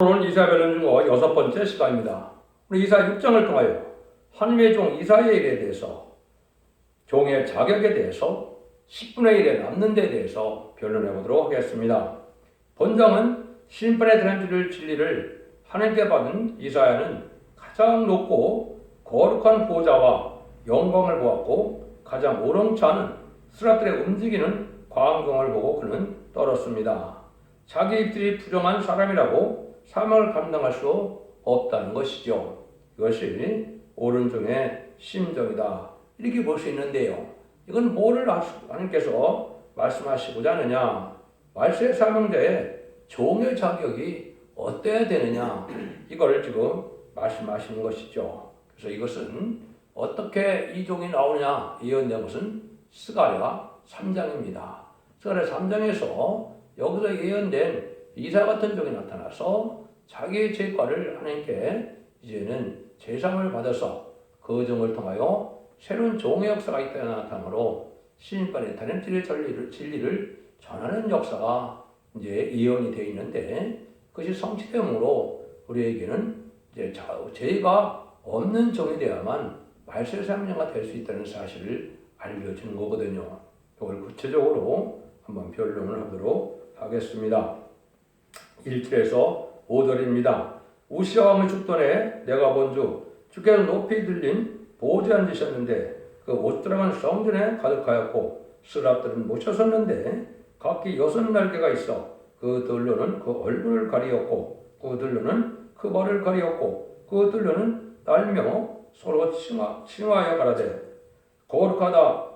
오늘 이사야 변론 중어 6번째 시간입니다. 우리 이사야 6장을 통하여 하나님의 종 이사야의 일에 대해서, 종의 자격에 대해서, 10분의 1에 남는 데 대해서 변론해 보도록 하겠습니다. 본장은 심판에 대한 진리를 하나님께 받은 이사야는 가장 높고 거룩한 보좌와 영광을 보았고 가장 우렁차는 스라들의 움직이는 광경을 보고 그는 떨었습니다. 자기 입술이 부정한 사람이라고 사명을 감당할 수 없다는 것이죠. 이것이 오른종의 심정이다, 이렇게 볼 수 있는데요. 이건 뭐를 하나님께서 말씀하시고자 하느냐, 말세의 사명자의 종의 자격이 어때야 되느냐, 이걸 지금 말씀하시는 것이죠. 그래서 이것은 어떻게 이 종이 나오느냐 예언된 것은 스가랴 3장입니다. 스가랴 3장에서 여기서 예언된 이사 같은 종이 나타나서 자기의 죄과를 하나님께 이제는 제상을 받아서 그 종을 통하여 새로운 종의 역사가 있다는 나타나므로 심판의 다른 진리를 전하는 역사가 이제 예언이 되어 있는데, 그것이 성취됨으로 우리에게는 이제 죄가 없는 종이 되어야만 말세의 사명자가 될 수 있다는 사실을 알려주는 거거든요. 이걸 구체적으로 한번 변론을 하도록 하겠습니다. 1절에서 5절입니다. 우시야 왕의 죽던에 내가 본즉 주께서 높이 들린 보좌에 앉으셨는데 그 옷들은 성전에 가득하였고 스랍들은 못 섰는데 각기 6날개가 있어 그 들로는 그 얼굴을 가리었고 그 들로는 그 머리를 가리었고 그 들로는 날며 서로 칭하여 가라되 거룩하다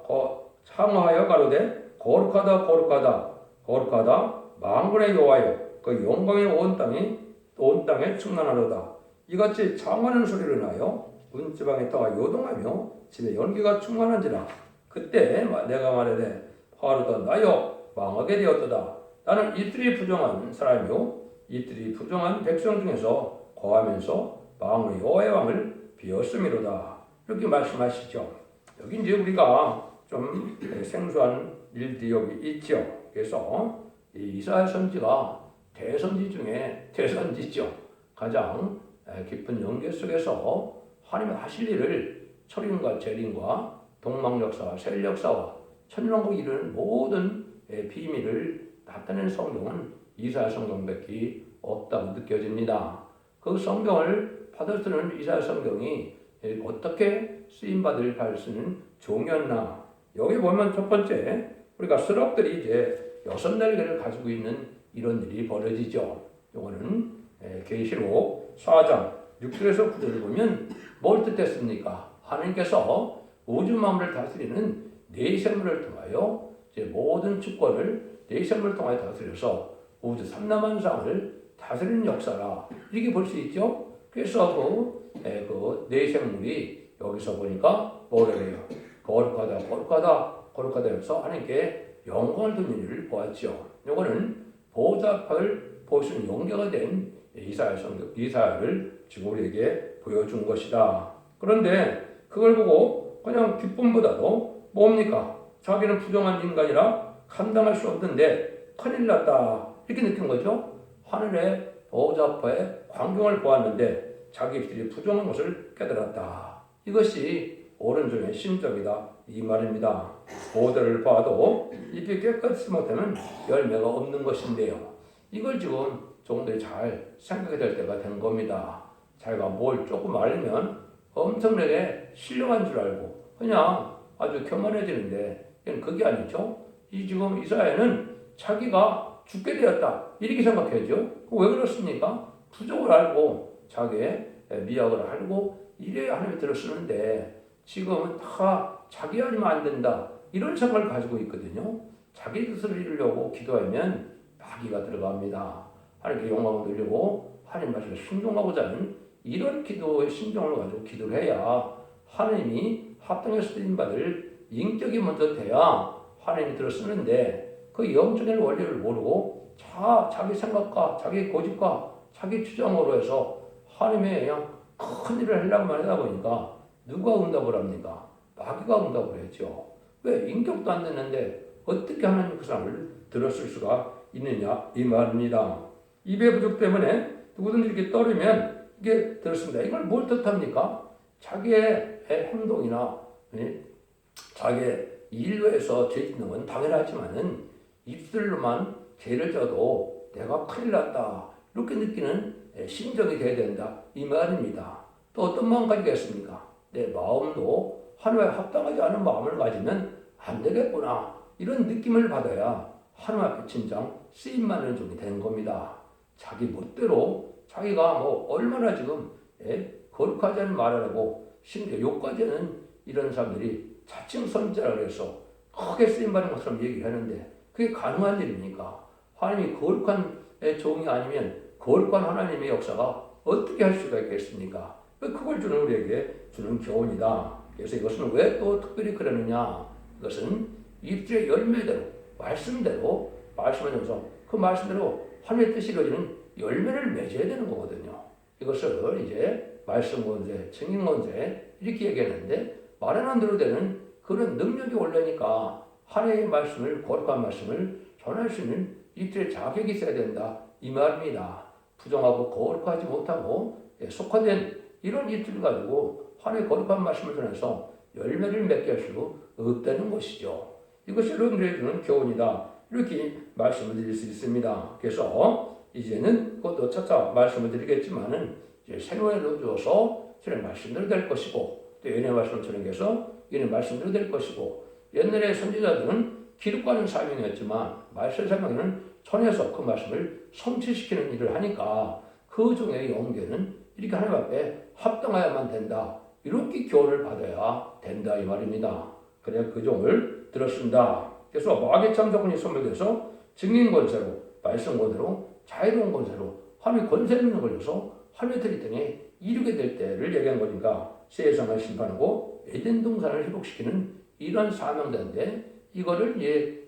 창하여 가로되 거룩하다 거룩하다 거룩하다 만군의 여호와여, 그 영광의 온 땅에 충만하로다. 이같이 창하는 소리를 나요 문지방의 터가 요동하며 집에 연기가 충만한지라. 그때 내가 말하되 화로다 나여 망하게 되었도다. 나는 이들이 부정한 사람이요 이들이 부정한 백성 중에서 거하면서 망의 여호와의 왕을 비었음이로다. 이렇게 말씀하시죠. 여기 이제 우리가 좀 생소한 일들이 여기 있죠. 그래서 이 이사야 선지가 대선지 중에 대선지죠. 가장 깊은 연계 속에서 하나님의 하실 일을 철인과 재림과 동방 역사와 셀 역사와 천년왕국 이르는 모든 비밀을 나타내는 성경은 이사야 성경밖에 없다고 느껴집니다. 그 성경을 받아쓰는 이사야 성경이 어떻게 쓰임받을 쓰는 종이었나. 여기 보면 첫 번째, 우리가 스럽들이 이제 6날개를 가지고 있는 이런 일이 벌어지죠. 이거는 계시록 4장 6절에서 9절을 보면 뭘 뜻했습니까? 하나님께서 우주 만물을 다스리는 네 생물을 통하여 이제 모든 주권을 네 생물을 통하여 다스려서 우주 삼라만상을 다스리는 역사라, 이렇게 볼 수 있죠. 그래서 그 네 생물이 여기서 보니까 뭐라 해요? 거룩하다 거룩하다 거룩하다 해서 하나님께 영광을 두는 일을 보았죠. 이거는 보좌를 보시는 연계가 된 이사야를 지금 우리에게 보여준 것이다. 그런데 그걸 보고 그냥 기쁨보다도 뭡니까? 자기는 부정한 인간이라 감당할 수 없는데 큰일 났다, 이렇게 느낀 거죠. 하늘의 보좌 앞에 광경을 보았는데 자기 입술이 부정한 것을 깨달았다. 이것이 오른종의 심정이다, 이 말입니다. 보좌를 봐도 잎이 깨끗이 못하면 열매가 없는 것인데요. 이걸 지금 종들이 잘 생각이 될 때가 된 겁니다. 자기가 뭘 조금 알면 엄청나게 신령한 줄 알고 그냥 아주 교만해지는데, 그게 아니죠. 이 지금 이사야는 자기가 죽게 되었다, 이렇게 생각해야죠. 왜 그렇습니까? 부족을 알고 자기의 미약을 알고 이래야 하나님이 들어 쓰는데, 지금은 다 자기 아니면 안 된다, 이런 생각을 가지고 있거든요. 자기 뜻을 이루려고 기도하면 마귀가 들어갑니다. 하나님께 영광을 돌리고 하나님 말씀에 순종하고자 하는 이런 기도의 심정을 가지고 기도를 해야 하나님이 합당해서 쓰임받을 인격이 먼저 돼야 하나님이 들어 쓰는데, 그 영적인 원리를 모르고 자기 생각과 자기 고집과 자기 주장으로 해서 하나님의 그냥 큰 일을 하려고 하다 보니까 누가 응답을 합니까? 마귀가 응답을 했죠. 왜? 인격도 안 됐는데 어떻게 하나님 그 사람을 들었을 수가 있느냐, 이 말입니다. 입의 부족 때문에 누구든지 이렇게 떨으면 이게 들었습니다. 이걸 뭘 뜻합니까? 자기의 행동이나 자기의 일로에서 죄 짓는 건 당연하지만은 입술로만 죄를 져도 내가 큰일 났다 이렇게 느끼는 심정이 돼야 된다 이 말입니다. 또 어떤 마음 가지겠습니까? 내 마음도 하나님에 합당하지 않은 마음을 가지면 안 되겠구나 이런 느낌을 받아야 하나님 앞에 진정 쓰임받는 종이 되는 겁니다. 자기 멋대로 자기가 뭐 얼마나 지금 거룩하지 않은 말을 하고 심지어 욕까지 하는 이런 사람들이 자칭 선지자라고 해서 크게 쓰임받는 것처럼 얘기를 하는데 그게 가능한 일입니까? 하나님이 거룩한 종이 아니면 거룩한 하나님의 역사가 어떻게 할 수가 있겠습니까? 그걸 주는 우리에게 주는 교훈이다. 그래서 이것은 왜 또 특별히 그러느냐? 이것은 입술의 열매대로 말씀대로 말씀하면서 그 말씀대로 하나님의 뜻이 이루어지는 열매를 맺어야 되는 거거든요. 이것을 이제 말씀 권세, 증인 권세 이렇게 얘기했는데 말은 안 들어도 되는 그런 능력이 올려니까 하나님의 말씀을 거룩한 말씀을 전할 수 있는 입술의 자격이 있어야 된다 이 말입니다. 부정하고 거룩하지 못하고 속화된 이런 입술을 가지고 하나님의 거룩한 말씀을 전해서 열매를 맺게 할 수 없다는 것이죠. 이것이 여러분들에게 주는 교훈이다 이렇게 말씀을 드릴 수 있습니다. 그래서 이제는 그것도 차차 말씀을 드리겠지만은 이제 생활로 주어서 저는 말씀대로 될 것이고 또 연애 말씀을 전해서 연애 말씀대로 될 것이고 옛날에 선지자들은 기록하는 사명이었지만 말씀 사명은 전해서 그 말씀을 성취시키는 일을 하니까 그 종의 영계는 이렇게 하나님 앞에 합당해야만 된다. 이렇게 교훈을 받아야 된다 이 말입니다. 그래야 그 종을 들었습니다. 그래서 마귀 참석군이 소멸돼서 증인 권세로 말씀 권세로 자유로운 권세로 하나님의 권세 있는 걸려서 하나님의 뜻이 등에 이루게 될 때를 얘기한 거니까 세상을 심판하고 에덴 동산을 회복시키는 이런 사명자인데 이거를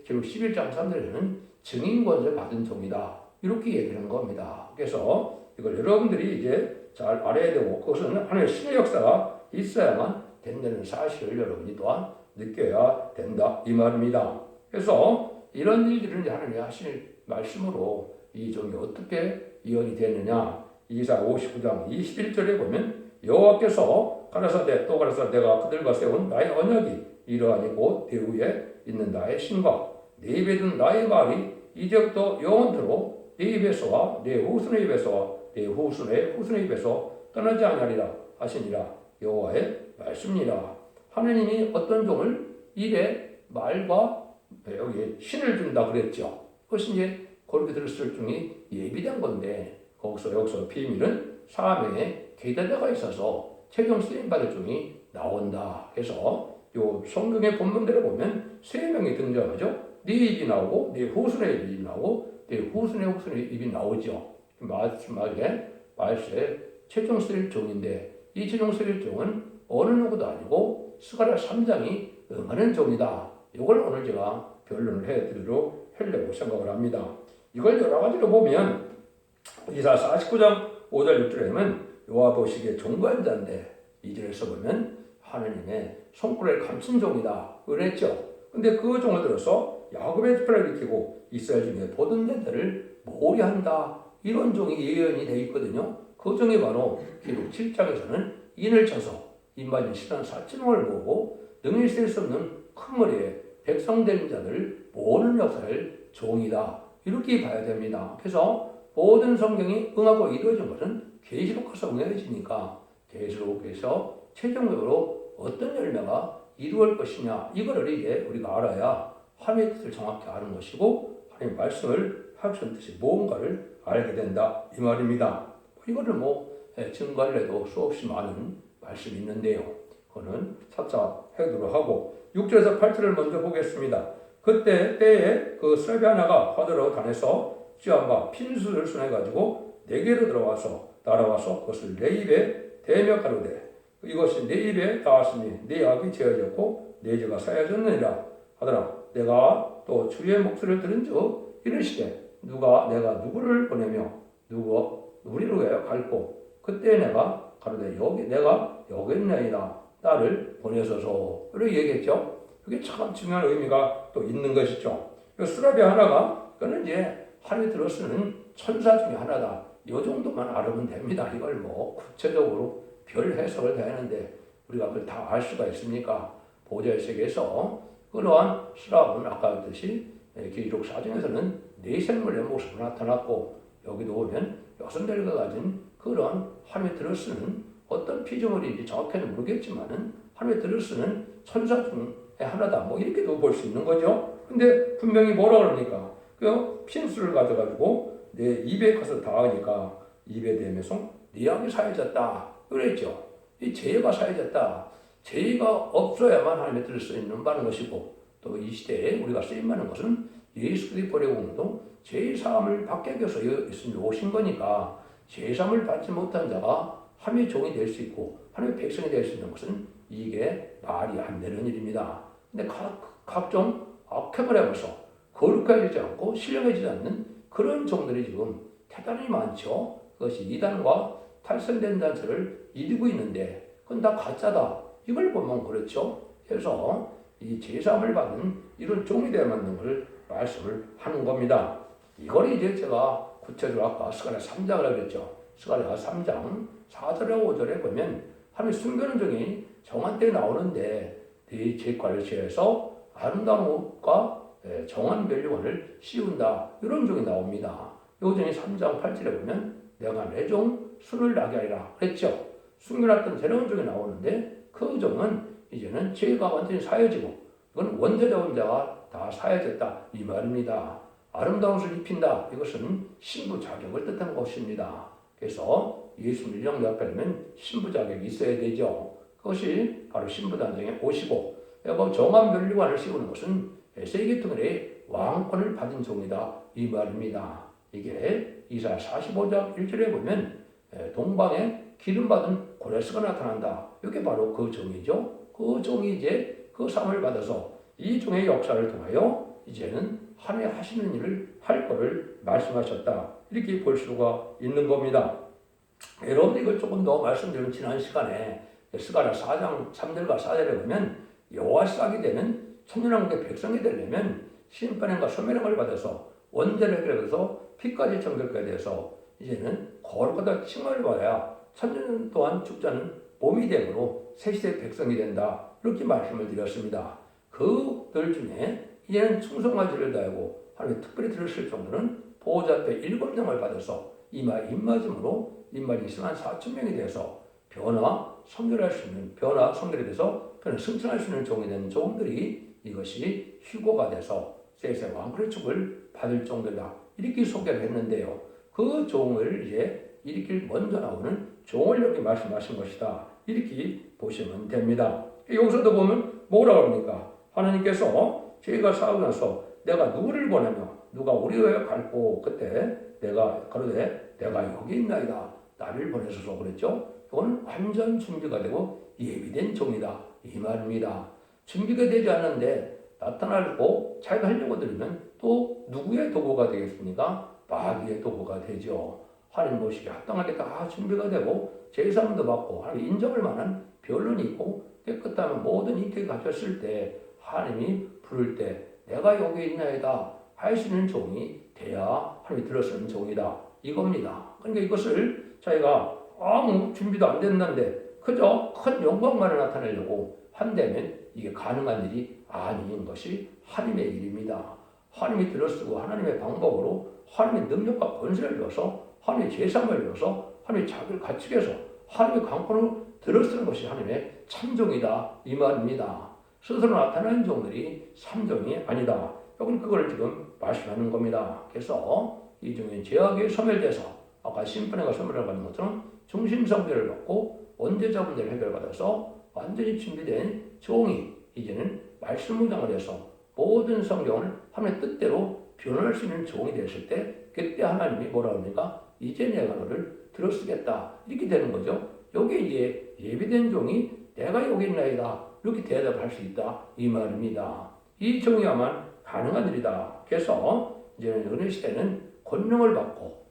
기록 11장 3절에는 증인 권세 받은 종이다 이렇게 얘기를 하는 겁니다. 그래서 이걸 여러분들이 이제 잘 알아야 되고 그것은 하나님의 신의 역사가 있어야만 된다는 사실을 여러분이 또한 느껴야 된다 이 말입니다. 그래서 이런 일들을 하나님이 하실 말씀으로 이 종이 어떻게 예언이 됐느냐 이사 59장 21절에 보면 여호와께서 가라사대 또 가라사대가 그들과 세운 나의 언약이 이러하니 곧 대우에 있는 나의 신과 내 입에 든 나의 말이 이제부터 영원토록 내 입에서와 내 후손의 입에서와 내 후손의 후손의 입에서 떠나지 아니하리라 하시니라 여호와의 말씀이라. 하나님이 어떤 종을 일에 말과 여기 신을 준다 그랬죠. 그것이 이제 그렇게 들었을 중이 예비된 건데 여기서 비밀은 사명에 계대자가 있어서 최종 쓰임받을 종이 나온다. 그래서 요 성경의 본문대로 보면 세 명이 등장하죠. 네 입이 나오고 네 후손의 입이 나오고 네 후손의 후손의 입이 나오죠. 마지막에 말세 최종 쓰일 종인데 이 최종 쓰일 종은 어느 누구도 아니고 스가랴 3장이 응하는 종이다. 이걸 오늘 제가 변론을 해드리도록 하려고 생각을 합니다. 이걸 여러 가지로 보면 이사 49장 5절 6절에 보면 여호와 보시기에 종관 자인데 2절에서 보면 하나님의 손가락을 감춘 종이다 그랬죠. 근데 그 종을 들어서 야곱의 지파를 일으키고 이스라엘 중에 보존된 자를 모리한다 이런 종이 예언이 되어 있거든요. 그 종이 바로 기록 7장에서는 인을 쳐서 인바진 시단 사천왕을 보고 능히 쓸 수 없는 큰 머리에 백성된 자를 모으는 역사를 종이다 이렇게 봐야 됩니다. 그래서 모든 성경이 응하고 이루어진 것은 계시록에서 응해지니까 계시록에서 최종적으로 어떤 열매가 이루어질 것이냐 이거를 이제 우리가 알아야 하나님의 뜻을 정확히 아는 것이고 하나님의 말씀을 하시는 뜻이 뭔가를 알게 된다 이 말입니다. 이거를 증거를 해도 수없이 많은 말씀이 있는데요. 그거는 차차 해두도록 하고 6절에서 8절을 먼저 보겠습니다. 그때 때에 그 스라비 하나가 화두로 단에서 쥐어봐 핀수를 손해가지고 내게로 들어와서 날아와서 그것을 내 입에 대며 가로되 이것이 내 입에 닿았으니 내 악이 제어졌고 내 죄가 사여졌느니라 하더라. 내가 또 주의 목소리를 들은즉 이르시되 내가 누구를 보내며 누가 우리로 갈고 그때 내가 가로되 내가 여기 있나이다 나를 보내소서 이렇게 얘기했죠. 그게 참 중요한 의미가 또 있는 것이죠. 스라비 하나가 그는 이제 하늘에 들어쓰는 천사 중에 하나다 이 정도만 알으면 됩니다. 이걸 뭐 구체적으로 별 해석을 해야 하는데 우리가 그걸 다 알 수가 있습니까? 보좌의 세계에서 그러한 스랍은 아까 했듯이 기록 사전에서는 네 생물의 모습으로 나타났고 여기도 보면 여선들과 가진 그런 하나님의 들을 쓰는 어떤 피조물인지 정확히는 모르겠지만은 하나님의 들을 쓰는 천사 중에 하나다 뭐 이렇게도 볼 수 있는 거죠. 근데 분명히 뭐라 그러니까 그 핀수를 가져가지고 내 입에 가서 닿으니까 입에 대면서 네 악이 사해졌다 그랬죠. 이 죄가 사해졌다. 죄가 없어야만 하나님의 뜻을 쓰이는 바는 것이고 또 이 시대에 우리가 쓰임받는 것은 예수 그리스도의 보내공도 죄 사함을 받게 위해서 예수님이 오신 거니까 죄 사함을 받지 못한 자가 하나님의 종이 될 수 있고 하나님의 백성이 될 수 있는 것은 이게 말이 안 되는 일입니다. 근데 각종 악행을 해서 거룩해지지 않고 신령해지지 않는 그런 종들이 지금 대단히 많죠. 그것이 이단과 탈선된 단체를 이루고 있는데 그건 다 가짜다. 이걸 보면 그렇죠. 그래서 이 제사함을 받은 이런 종이 되어 맞는 걸 말씀을 하는 겁니다. 이걸 이제 제가 구체적으로 아까 스가랴 3장을 그랬죠. 스가랴 3장 4절하고 5절에 보면 하나님의 숨겨놓은 종이 정한 때에 나오는데 네 죄과를 취해서 아름다운 옷과 정한 멸류관을 씌운다. 이런 종이 나옵니다. 요 종이 3장 8절에 보면 내가 내 종 술을 나게 하리라 그랬죠. 숨겨놨던 새로운 종이 나오는데 그 종은 이제는 죄가 완전히 사해지고 이건 원죄자원 자가 다 사해졌다 이 말입니다. 아름다운 옷을 입힌다. 이것은 신부 자격을 뜻하는 것입니다. 그래서 예수 민령 옆에는 신부 자격이 있어야 되죠. 그것이 바로 신부 단정의 옷이고 정한 멸류관을 씌우는 것은 세계통일의 왕권을 받은 종이다 이 말입니다. 이게 이사야 45장 1절에 보면 동방에 기름 받은 고레스가 나타난다. 이게 바로 그 종이죠. 그 종이 이제 그 상을 받아서 이 종의 역사를 통하여 이제는 하나님 하시는 일을 할 것을 말씀하셨다. 이렇게 볼 수가 있는 겁니다. 여러분 이걸 조금 더 말씀드린 지난 시간에 스가랴 4장 3절과 4절에 보면 여호와 싹이 되는 천년왕국의 백성이 되려면 심판행과 소멸행을 받아서 원죄를 해결해서 피까지 정결하게 돼서 이제는 거룩하다 칭함을 받아야 천년 동안 죽지 않은 몸이 되므로 새시대 백성이 된다. 이렇게 말씀을 드렸습니다. 그들 중에 이제는 충성하지를 다하고 하나님 특별히 들으실 정도는 보호자 앞에 7명을 받아서 입맞음으로 입맞이 4,000명이 돼서 변화 성결할 수 있는 변화 성결에 대해서 승천할 수 있는 종이 되는 종들이 이것이 휴거가 돼서 세세 왕권의 축을 받을 정도다. 이렇게 소개를 했는데요. 그 종을 이제 이렇게 먼저 나오는 종을 여기 말씀하신 것이다. 이렇게 보시면 됩니다. 여기서도 보면 뭐라 그럽니까? 하나님께서 죄가 사하고 나서 내가 누구를 보내며 누가 우리에게 갈고 그때 내가 가로되 내가 여기 있나이다. 나를 보내소서 그랬죠. 이건 완전 준비가 되고 예비된 종이다. 이 말입니다. 준비가 되지 않는데 나타나고 자기가 하려고 들으면 또 누구의 도구가 되겠습니까? 마귀의 도구가 되죠. 하나님 모시기 합당하게 다 준비가 되고 제사함도 받고 하나님 인정할 만한 변론이 있고 깨끗하면 모든 인격이 갖췄을 때 하나님이 부를 때 내가 여기 있나이다 하시는 종이 돼야 하나님이 들어서는 종이다 이겁니다. 그러니까 이것을 자기가 아무 준비도 안 됐는데 그저 큰 영광만을 나타내려고 한다면 이게 가능한 일이 아닌 것이 하나님의 일입니다. 하나님이 들어쓰고 하나님의 방법으로 하나님의 능력과 권세를 줘서 하나님의 제사함을 줘서 하나님의 자기를 갖추게 해서 하나님의 강권으로 들어쓰는 것이 하나님의 참종이다 이 말입니다. 스스로 나타나는 종들이 참종이 아니다. 여기는 그걸 지금 말씀하는 겁니다. 그래서 이 중에 죄악에 소멸돼서 아까 심판과 소멸을 받는 것처럼 중심성별을 받고 원죄자 문제를 해결받아서 완전히 준비된 종이 이제는 말씀 무장을 해서 모든 성경을 하나님의 뜻대로 변할 수 있는 종이 됐을 때 그때 하나님이 뭐라 그러니까 이제 내가 너를 들어쓰겠다 이렇게 되는 거죠. 여기에 이제 예비된 종이 내가 여기 있나이다 이렇게 대답할 수 있다 이 말입니다. 이 종이야만 가능한 일이다. 그래서 이제 은혜 시대는 권능을 받고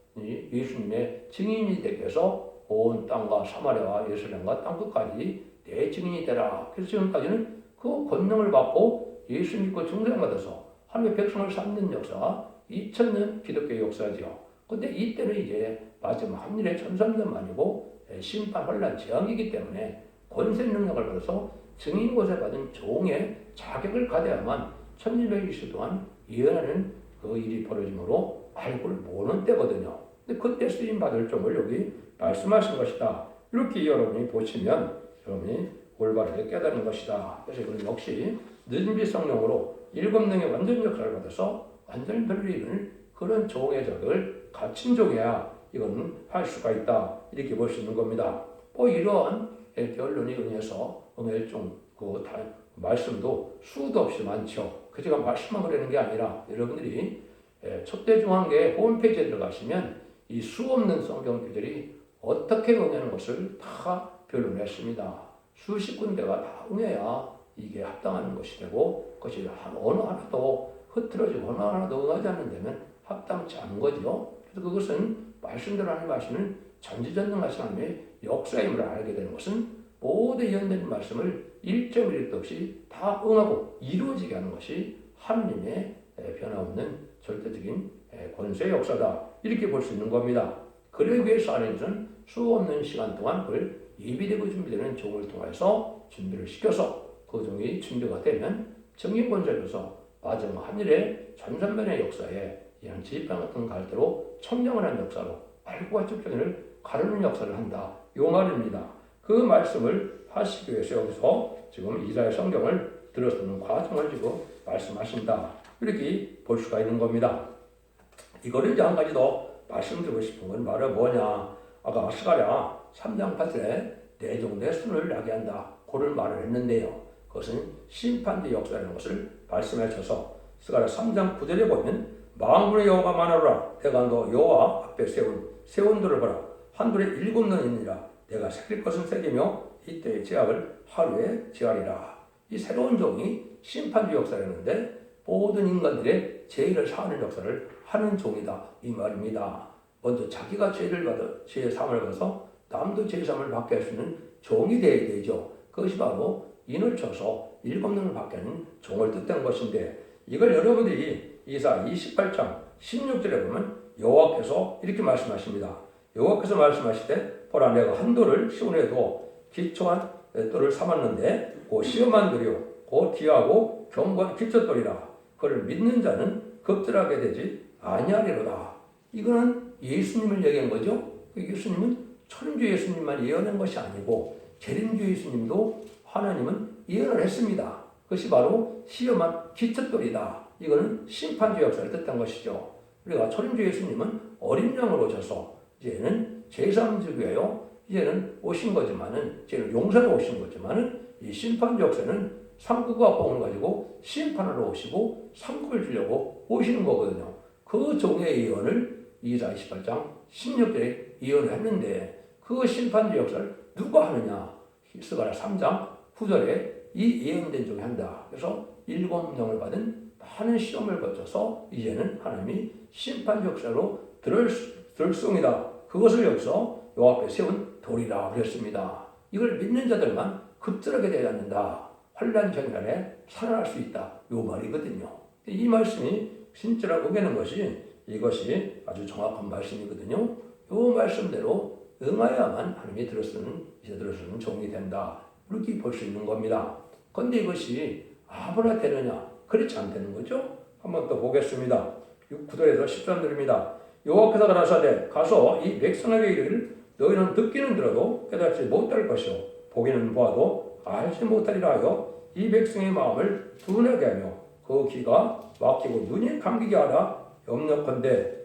예수님의 증인이 되게 해서 온 땅과 사마리아와 예루살렘과 땅끝까지 내 증인이 되라. 그래서 지금까지는 그 권능을 받고 예수 믿고 중생받아서 하나님의 백성을 삼는 역사가 2000년 기독교의 역사죠. 근데 이때는 이제 마지막 한일의 천삼년만이고 심판 혼란 재앙이기 때문에 권세 능력을 받아서 증인고세 받은 종의 자격을 가져야만 1220일 동안 예언하는 그 일이 벌어지므로 알고를 모르는 때거든요. 근데 그때 쓰임 받을 종을 여기 말씀하신 것이다. 이렇게 여러분이 보시면 여러분이 올바르게 깨닫는 것이다. 그래서 이건 역시 늦은비 성령으로 일곱 능의 완전 역사를 받아서 완전히 들리는 그런 종의 적을 갖춘 종이야 이건 할 수가 있다. 이렇게 볼 수 있는 겁니다. 이러한 결론이 은혜서 은혜종 그 말씀도 수도 없이 많죠. 그 제가 말씀만 그러는 게 아니라 여러분들이 촛대중앙계 홈페이지에 들어가시면 이 수 없는 성경 구절이 어떻게 응하는 것을 다 변론했습니다. 수십 군데가 다 응해야 이게 합당한 것이 되고 그것이 어느 하나도 흐트러지고 어느 하나도 응하지 않는 데면 합당치 않은 거죠. 그래서 그것은 말씀대로 하는 말씀은 전지전능하신 하나님의 역사임을 알게 되는 것은 모든 예언된 말씀을 1.1도 없이 다 응하고 이루어지게 하는 것이 하느님의 변함없는 절대적인 권세의 역사다. 이렇게 볼 수 있는 겁니다. 그러기 위해서 하나님은 수 없는 시간 동안 그걸 예비되고 준비되는 종을 통해서 준비를 시켜서 그 종이 준비가 되면 정인권자로서 마지막 하늘의 전산면의 역사에 이런 지휘판 같은 갈대로 청량을 한 역사로 알고와 측정을 가르는 역사를 한다. 이 말입니다. 그 말씀을 하시기 위해서 여기서 지금 이사야 성경을 들어서는 과정을 지금 말씀하신다. 이렇게 볼 수가 있는 겁니다. 이거를 이제 한 가지 더 말씀드리고 싶은 건 바로 뭐냐. 아까 스가랴 3장 8절에 내 종의 순을 나게 한다. 그런 말을 했는데요. 그것은 심판의 역사라는 것을 말씀해 주셔서 스가랴 3장 9절에 보면 만군의 여호와가 말하노라. 내가 너 여호와 앞에 세운 돌을 보라. 한 돌에 7넌이니라. 내가 새길 것은 새기며 이때의 제약을 하루에 제하리라. 이 새로운 종이 심판의 역사라는데 모든 인간들의 죄를 사하는 역사를 하는 종이다. 이 말입니다. 먼저 자기가 죄의 사함을 받아서 남도 죄의 사함을 받게 할 수 있는 종이 되어야 되죠. 그것이 바로 인을 쳐서 7넌을 받게 하는 종을 뜻한 것인데 이걸 여러분들이 이사 28장 16절에 보면 여호와께서 이렇게 말씀하십니다. 여호와께서 말씀하시되 보라 내가 한 돌을 시온에 두어 기초한 돌을 삼았는데 그 시험한 돌이요 그 귀하고 견고한 기초돌이라. 그를 믿는 자는 겁절하게 되지 아니하리로다. 이거는 예수님을 얘기한 거죠. 예수님은 천주 예수님만 예언한 것이 아니고 재림주 예수님도 하나님은 예언을 했습니다. 그것이 바로 시험한 기초돌이다. 이거는 심판주 역사를 뜻한 것이죠. 우리가 천주 예수님은 어린 양으로 오셔서 이제는 제3주 교회요. 이제는 오신 거지만은 이제는 용서로 오신 거지만은 이 심판주 역사는 삼국과 공을 가지고 심판하러 오시고 삼국을 주려고 오시는 거거든요. 그 종의 예언을 이사 28장 16절에 예언을 했는데 그 심판주 역사를 누가 하느냐? 스가랴 3장 9절에 이 예언된 종이 한다. 그래서 7명을 받은 많은 시험을 거쳐서 이제는 하나님이 심판 역사로 들을송이다. 그것을 여기서 요 앞에 세운 돌이라 그랬습니다. 이걸 믿는 자들만 급절하게 되어야 한다. 환란 경날에 살아날 수 있다. 요 말이거든요. 이 말씀이 진짜로 오게는 것이 이것이 아주 정확한 말씀이거든요. 요 말씀대로 응하야만 하나님이 들어서는 종이 된다. 이렇게 볼 수 있는 겁니다. 그런데 이것이 아무나 되느냐? 그렇지 않다는 거죠. 한번 또 보겠습니다. 9절에서 13절입니다. 여호와께서 가라사대 가서 이 백성에게 이르기를 너희는 듣기는 들어도 깨닫지 못할 것이요 보기는 보아도 알지 못하리라 하여 이 백성의 마음을 둔하게 하며 그 귀가 막히고 눈이 감기게 하라. 염려컨대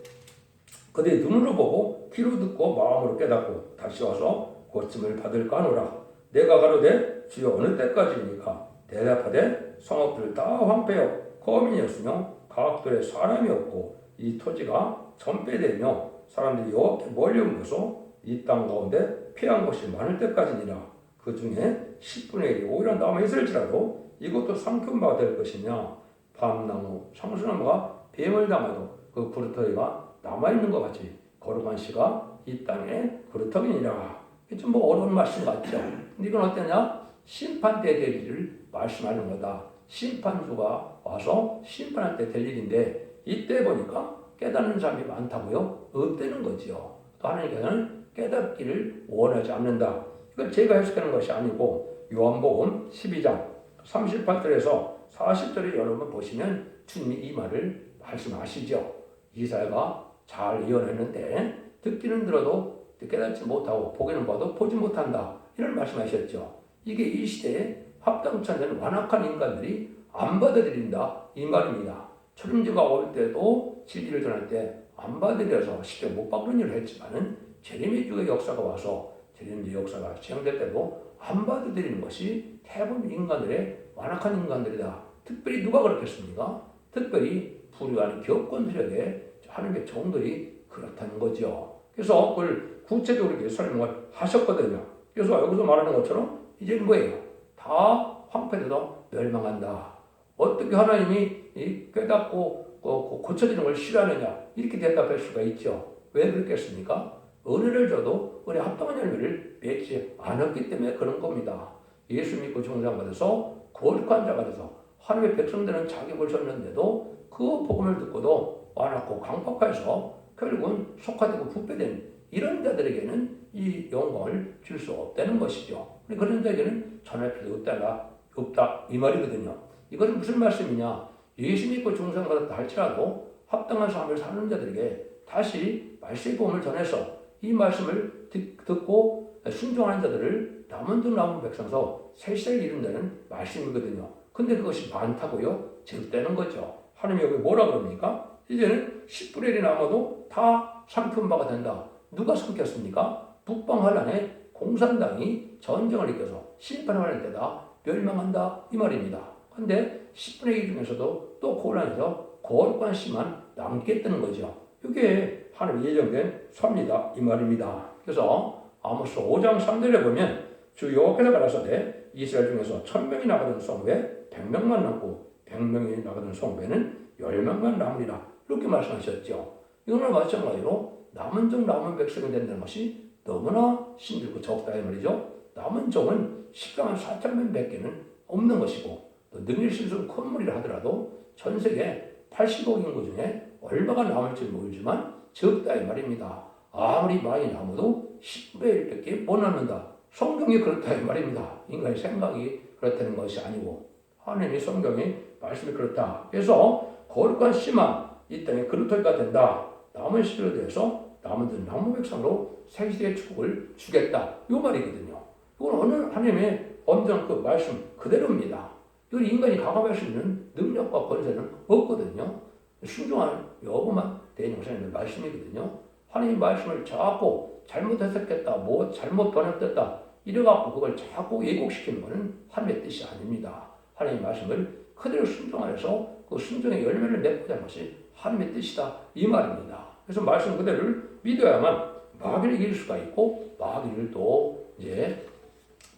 그들이 눈으로 보고 귀로 듣고 마음으로 깨닫고 다시 와서 고침을 받을까 하노라. 내가 가로되 주여 어느 때까지입니까? 대답하되 성읍들 다 황폐하여 거민이 없으며 각들에 사람이 없고 이 토지가 전폐되며 사람들이 여호와께 멀리 옮겨서 이 땅 가운데 피한 것이 많을 때까지니라. 그 중에 10분의 1이 오히려 남아있을지라도 이것도 삼킨 바가 될 것이냐. 밤나무, 상수나무가 뱀을 당하도 그 그루터기가 남아있는 것 같이 거룩한 씨가 이 땅에 그루터기니라. 이게 좀 어려운 말씀 같죠. 근데 이건 어떠냐? 심판 때 될 일을 말씀하는 거다. 심판주가 와서 심판할 때 될 일인데 이때 보니까 깨닫는 사람이 많다고요? 없다는 거지요. 또 하나님께서는 깨닫기를 원하지 않는다. 이걸 제가 해석하는 것이 아니고 요한복음 12장 38절에서 40절에 여러분 보시면 주님이 이 말을 말씀하시죠. 이사야가 잘 예언했는데 듣기는 들어도 깨닫지 못하고 보기는 봐도 보지 못한다. 이런 말씀하셨죠. 이게 이 시대에 합당치 않는 완악한 인간들이 안 받아들인다 이 말입니다. 초림제가 올 때도 진리를 전할 때 안 받아들여서 쉽게 못 받는 일을 했지만은 제레미야 주의 역사가 와서 제레미야 역사가 시행될 때도 안 받아들이는 것이 대부분 인간들의 완악한 인간들이다. 특별히 누가 그렇겠습니까? 특별히 불의한 기업권 세력의 하나님의 종들이 그렇다는 거죠. 그래서 그걸 구체적으로 이렇게 설명을 하셨거든요. 그래서 여기서 말하는 것처럼 이제 뭐예요? 다 황폐되도 멸망한다. 어떻게 하나님이 깨닫고 고쳐지는 걸 싫어하느냐 이렇게 대답할 수가 있죠. 왜 그렇겠습니까? 은혜를 줘도 은혜 합당한 열매를 맺지 않았기 때문에 그런 겁니다. 예수 믿고 중상받아서 거룩한 자가 돼서 하나님의 백성되는 자격을 줬는데도 그 복음을 듣고도 완악고 강팍해서 결국은 속화되고 부패된 이런 자들에게는 이 영광을 줄 수 없다는 것이죠. 그런 자에게는 전할 필요 없다 이 말이거든요. 이것은 무슨 말씀이냐? 예수 믿고 중생받았다 할지라도 합당한 삶을 사는 자들에게 다시 말씀의 복음을 전해서 이 말씀을 듣고 순종하는 자들을 남은 등 남은 백성서 새 시대를 이룬다는 말씀이거든요. 근데 그것이 많다고요? 적다는 거죠. 하나님이 여기 뭐라 그럽니까? 이제는 10분의 1이 남아도 다 삼킨 바가 된다. 누가 삼켰습니까? 북방환란에 공산당이 전쟁을 일으켜서 심판을 때다 멸망한다 이 말입니다. 근데 10분의 1 중에서도 또 고난에서 거룩한 씨만 남겠다는 거죠. 이게 하나님 예정된 섭니다 이 말입니다. 그래서 아모스 5장 3절에 보면 주 여호와께서 가라사대 이스라엘 중에서 1000명이 나가던 성읍에 100명만 남고 100명이 나가던 성읍에는 10명만 남으리라 이렇게 말씀하셨죠. 이거는 마찬가지로 남은 종 남은 백성이 된다는 것이 너무나 힘들고 적다 이 말이죠. 남은 종은 식당한 4,000명밖에는 없는 것이고 또 능일 신성 콧물이라 하더라도 전 세계 80억 인구 중에 얼마가 남을지 모르지만 적다 이 말입니다. 아무리 많이 남아도 10분의 1밖에 못 남는다. 성경이 그렇다 이 말입니다. 인간의 생각이 그렇다는 것이 아니고 하나님의 성경이 말씀이 그렇다. 그래서 거룩한 씨만 이 땅에 그루터기가 된다. 남은 시대에 대해서 남은 남은 백성으로 새 시대의 축복을 주겠다. 이 말이거든요. 이건 어느 하나님의 엄정 그 말씀 그대로입니다. 이건 인간이 가감할 수 있는 능력과 권세는 없거든요. 순종한 여부만 대행하시는 말씀이거든요. 하나님 말씀을 자꾸 잘못 해석했다, 뭐 잘못 번역됐다 이래갖고 그걸 자꾸 왜곡시키는 것은 하나님의 뜻이 아닙니다. 하나님 말씀을 그대로 순종하여서 그 순종의 열매를 맺고자 하는 것이 하나님의 뜻이다 이 말입니다. 그래서 말씀 그대로를 믿어야만 마귀를 이길 수가 있고 마귀를 또 이제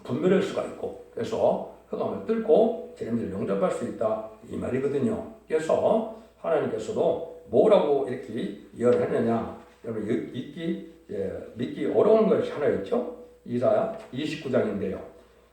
분별할 수가 있고 그래서 흑암을 뚫고 재림을 영접할 수 있다 이 말이거든요. 그래서 하나님께서도 뭐라고 이렇게 예언했느냐? 여러분 믿기 어려운 것이 하나 있죠. 이사야 29장인데요.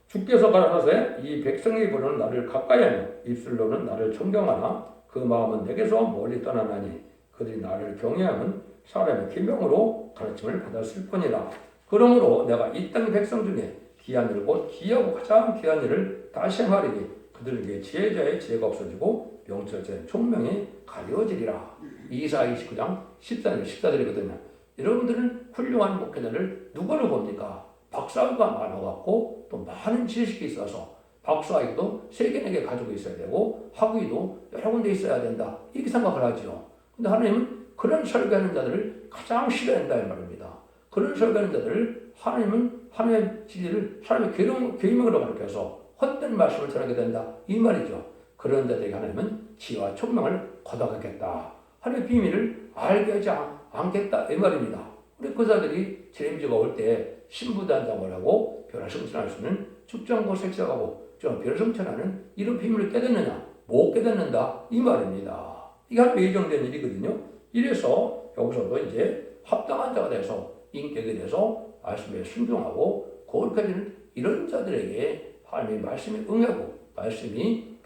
주께서 가라사대 이 백성이 부르는 나를 가까이하며 입술로는 나를 존경하나 그 마음은 내게서 멀리 떠나나니 그들이 나를 경외하면 사람의 기명으로 가르침을 받았을 뿐이라. 그러므로 내가 이 땅 백성 중에 귀한 일 곧 귀하고 가장 귀한 일을 다시 행하리니 그들에게 지혜자의 지혜가 없어지고 명철자의 총명이 가려지리라. 이사야 29장 14절 14절이거든요. 여러분들은 훌륭한 목회자를 누구를 봅니까? 박사가 많아갖고 또 많은 지식이 있어서 박사학위도 세 개에게 가지고 있어야 되고 학위도 여러 군데 있어야 된다 이렇게 생각을 하죠. 근데 하나님은 그런 설교하는 자들을 가장 싫어한다 이 말입니다. 그런 설교하는 자들을 하나님은 하나님의 진리를 사람의 계명으로 가르쳐서 헛된 말씀을 전하게 된다 이 말이죠. 그런 자들에게 하나님은 지혜와 총명을 거둬가겠다. 하나님의 비밀을 알게 하지 않겠다 이 말입니다. 우리 그 자들이 재림주가 올 때 신부단장을 하고 변화 성천할 수 있는 축정고 색색하고 좀 변화 성천하는 이런 비밀을 깨닫느냐? 못 깨닫는다 이 말입니다. 이게 한 예정된 일이거든요. 이래서 여기서도 이제 합당한 자가 돼서 인격에 대해서 말씀에 순종하고 거룩해지는 이런 자들에게 하나님의 말씀이 응하고 말씀이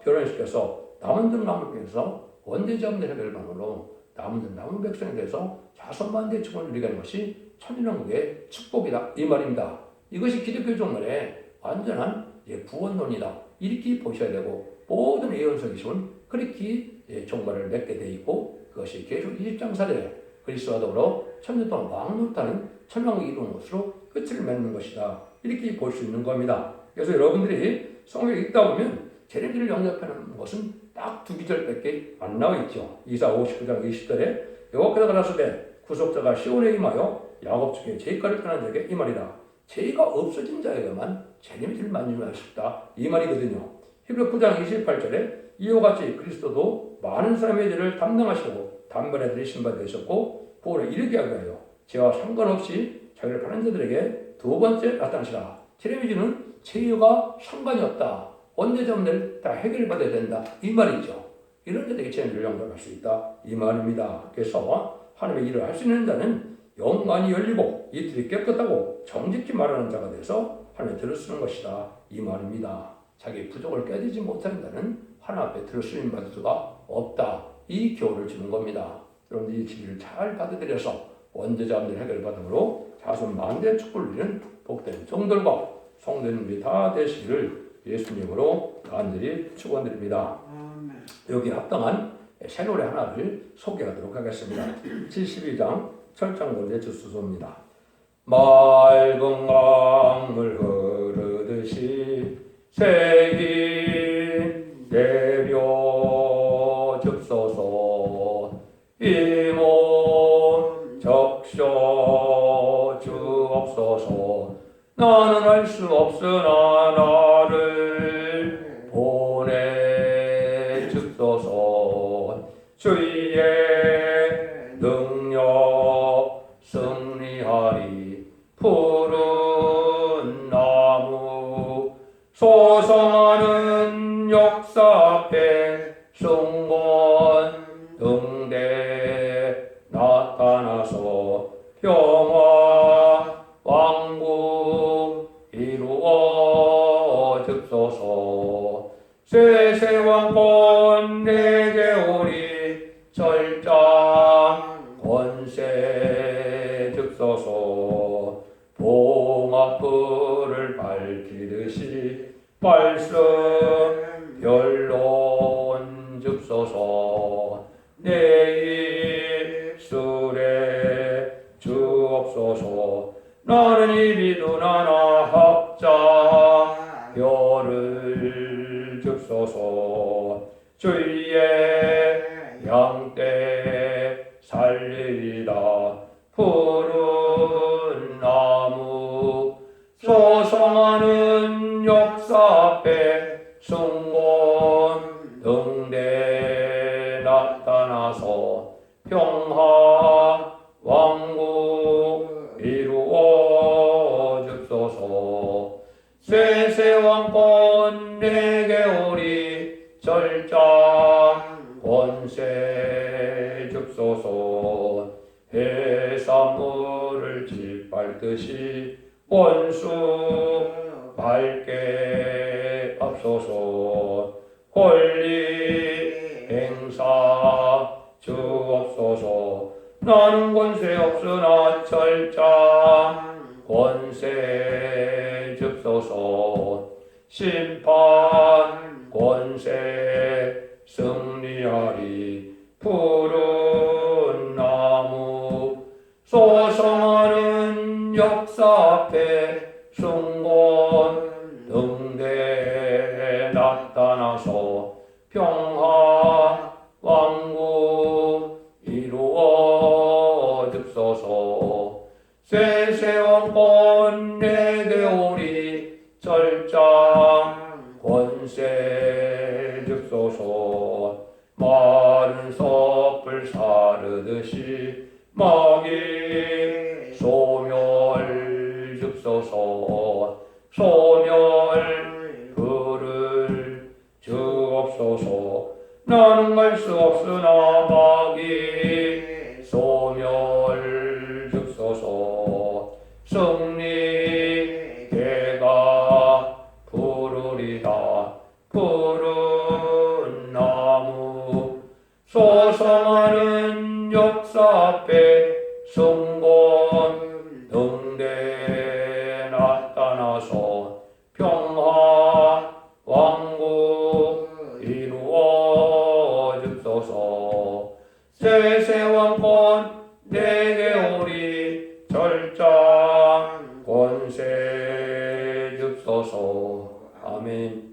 변화시켜서 남은 등 남을 위해서 원대자분의 해결 방법으로 남은 백성에 대해서 자손만대의 축복을 누리게 하는 것이 천년왕국의 축복이다 이 말입니다. 이것이 기독교 종말의 완전한 구원론이다 이렇게 보셔야 되고, 모든 예언서기서는 그렇게 종말을 맺게 돼 있고, 그것이 계속 20장 사대 그리스도와 더불어 천년 동안 왕노릇하는 천왕국이 이루는 것으로 끝을 맺는 것이다 이렇게 볼 수 있는 겁니다. 그래서 여러분들이 성경을 읽다 보면 재림기를 영접하는 것은 딱 2구절밖에 안 나와 있죠. 이사 59장 20절에 여호와께서 가라사대 구속자가 시온에 임하여 야곱 중에 죄가를 떠난 자에게 이 말이다. 죄가 없어진 자에게만 재림을 만족할 수 있다 이 말이거든요. 히브리 9장 28절에 이와 같이 그리스도도 많은 사람의 죄를 담당하시고 단번에 신바 되셨고 구원을 이르게 하기 위하여 죄와 상관없이 자기를 바른 자들에게 두 번째 나타나시라. 재림의 주는 죄와 상관이 없다. 언제든지 다 해결받아야 된다 이 말이죠. 이런 자들에게 재림을 영접할 수 있다 이 말입니다. 그래서 하나님의 일을 할 수 있는 자는 영안이 열리고 이들이 깨끗하고 정직히 말하는 자가 돼서 하나님의 들을 쓰는 것이다 이 말입니다. 자기 부족을 깨닫지 못하는 자는 하나님 앞에 들을 쓰임 받을 수가 없다 이 교훈을 주는 겁니다. 여러분들 이 진리를 잘 받아들여서 원죄자들 해결받음으로 자손 만대의 축복을 누리는 복된 종들과 성도님들이 다 되시기를 예수님으로 간절히 축원드립니다. 여기 합당한 새 노래 하나를 소개하도록 하겠습니다. 72장 철장골의 주수소입니다. 맑은 강물 흐르듯이 새긴 내려 줍소서. 이 몸 적셔 주옵소서. 나는 알 수 없으나 나를 보내줍소서. 주의 능력 승리하리. 푸른 나무 소성하는 역사 앞에 승권 등대 나타나서 평화 왕국 이루어 줍소서. 세세왕권 내게 오리. 절장 권세 줍소서. 봉합불을 밝히듯이 말씀 변론 줍소서. 내 입술에 주옵소서. 나는 입이 눈하나 합자 별을 줍소서. 주의 양떼 살리리다. 푸른 나무 소성하는 역사 앞에 승권 등대 나타나서 평화 왕국 이루어 줍소서. 세세왕권 내게 오리. 절장 권세 줍소서. 해산물을 짓밟듯이 원수 밝게 앞서서. 권리 행사 주옵소서. 나는 권세 없으나 절장 권세 줍소서. 심판 권세 승리하리. 푸른 나무 소성하는 역사 앞에 승권 등대 나타나서 평화 왕국 이루어 줍소서. 세세왕권 내게 오리. 절장 권세 줍소서. 마른 섣불 사르듯이 마귀 소멸 줍소서. 소멸 불을 주옵소서. 나는 알 수 없으나 마귀 소멸 줍소서. 승리 개가 부르리다. 푸른 나무 소성하는 앞에 승건 등대 나타나서 평화 왕국 이루어 줍소서. 세세왕권 내게 오리 절장 권세 줍소서. 아멘.